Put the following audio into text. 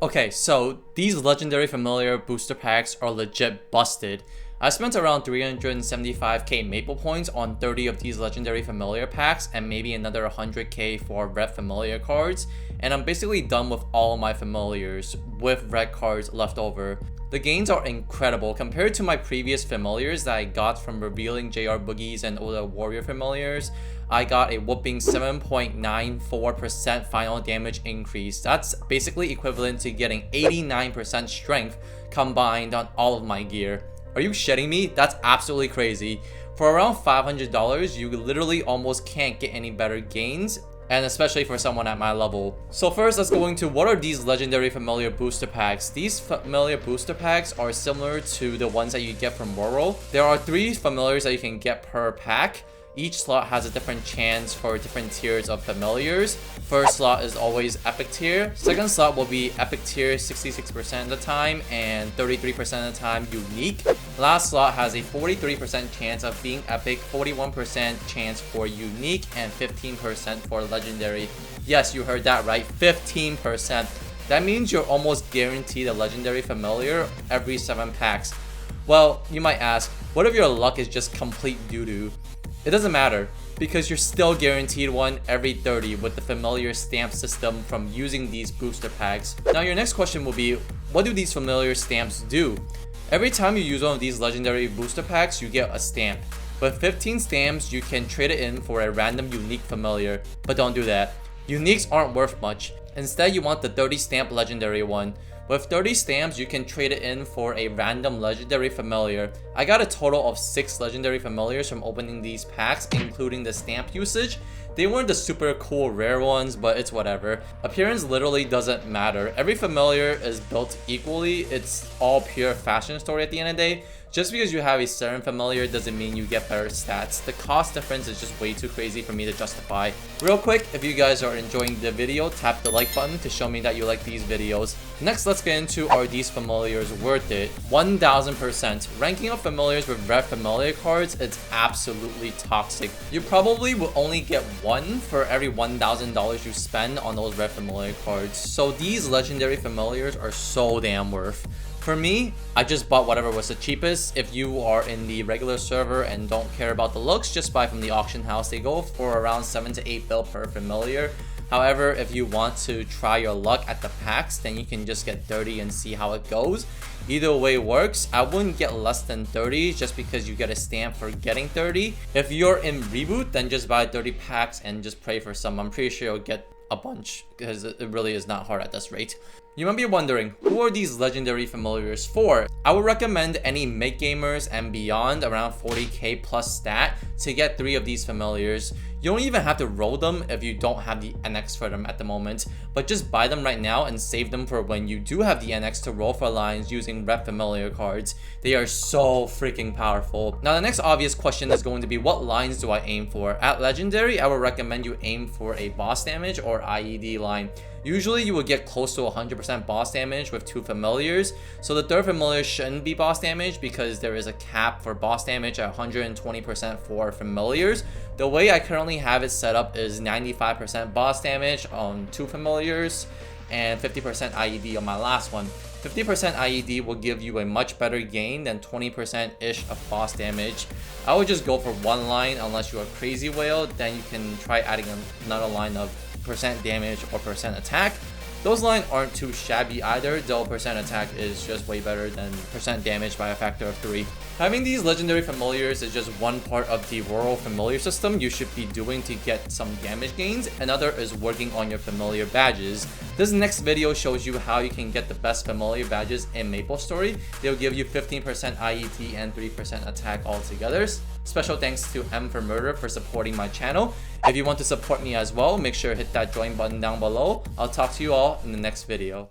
Okay, so these legendary familiar booster packs are legit busted. I spent around 375k Maple points on 30 of these legendary familiar packs and maybe another 100k for red familiar cards, and I'm basically done with all my familiars with red cards left over. The gains are incredible compared to my previous familiars that I got from revealing JR Boogies and Oda Warrior familiars. I got a whooping 7.94% final damage increase. That's basically equivalent to getting 89% strength combined on all of my gear. Are you shitting me? That's absolutely crazy. For around $500, you literally almost can't get any better gains, and especially for someone at my level. So first, let's go into what are these legendary familiar booster packs. These familiar booster packs are similar to the ones that you get from Rural. There are 3 familiars that you can get per pack. Each slot has a different chance for different tiers of familiars. First slot is always epic tier. Second slot will be epic tier 66% of the time and 33% of the time unique. Last slot has a 43% chance of being epic, 41% chance for unique, and 15% for legendary. Yes, you heard that right, 15%. That means you're almost guaranteed a legendary familiar every 7 packs. Well, you might ask, what if your luck is just complete doo-doo? It doesn't matter, because you're still guaranteed one every 30 with the familiar stamp system from using these booster packs. Now your next question will be, what do these familiar stamps do? Every time you use one of these legendary booster packs, you get a stamp. With 15 stamps, you can trade it in for a random unique familiar, but don't do that. Uniques aren't worth much. Instead, you want the 30 stamp legendary one. With 30 stamps, you can trade it in for a random legendary familiar. I got a total of 6 legendary familiars from opening these packs, including the stamp usage. They weren't the super cool rare ones, but it's whatever. Appearance literally doesn't matter. Every familiar is built equally. It's all pure fashion story at the end of the day. Just because you have a certain familiar doesn't mean you get better stats. The cost difference is just way too crazy for me to justify. Real quick, if you guys are enjoying the video, tap the like button to show me that you like these videos. Next, let's get into, are these familiars worth it? 1000%. Ranking up familiars with red familiar cards, it's absolutely toxic. You probably will only get 1 for every $1,000 you spend on those red familiar cards. So these legendary familiars are so damn worth. For me, I just bought whatever was the cheapest. If you are in the regular server and don't care about the looks, just buy from the auction house. They go for around 7 to 8 bill per familiar. However, if you want to try your luck at the packs, then you can just get 30 and see how it goes. Either way works. I wouldn't get less than 30 just because you get a stamp for getting 30. If you're in reboot, then just buy 30 packs and just pray for some. I'm pretty sure you'll get a bunch because it really is not hard at this rate. You might be wondering, who are these legendary familiars for? I would recommend any mid gamers and beyond around 40k plus stat to get 3 of these familiars. You don't even have to roll them if you don't have the NX for them at the moment, but just buy them right now and save them for when you do have the NX to roll for lines using red familiar cards. They are so freaking powerful. Now the next obvious question is going to be, what lines do I aim for? At legendary, I would recommend you aim for a boss damage or IED line. Usually you will get close to 100% boss damage with 2 familiars, so the 3rd familiar shouldn't be boss damage because there is a cap for boss damage at 120% for familiars. The way I currently have it set up is 95% boss damage on 2 familiars and 50% IED on my last one. 50% IED will give you a much better gain than 20%-ish of boss damage. I would just go for 1 line unless you're a crazy whale, then you can try adding another line of percent damage or percent attack. Those lines aren't too shabby either, though percent attack is just way better than percent damage by a factor of 3. Having these legendary familiars is just one part of the rural familiar system you should be doing to get some damage gains. Another is working on your familiar badges. This next video shows you how you can get the best familiar badges in MapleStory. They'll give you 15% IET and 3% attack altogether. Special thanks to M for Murder for supporting my channel. If you want to support me as well, make sure to hit that join button down below. I'll talk to you all in the next video.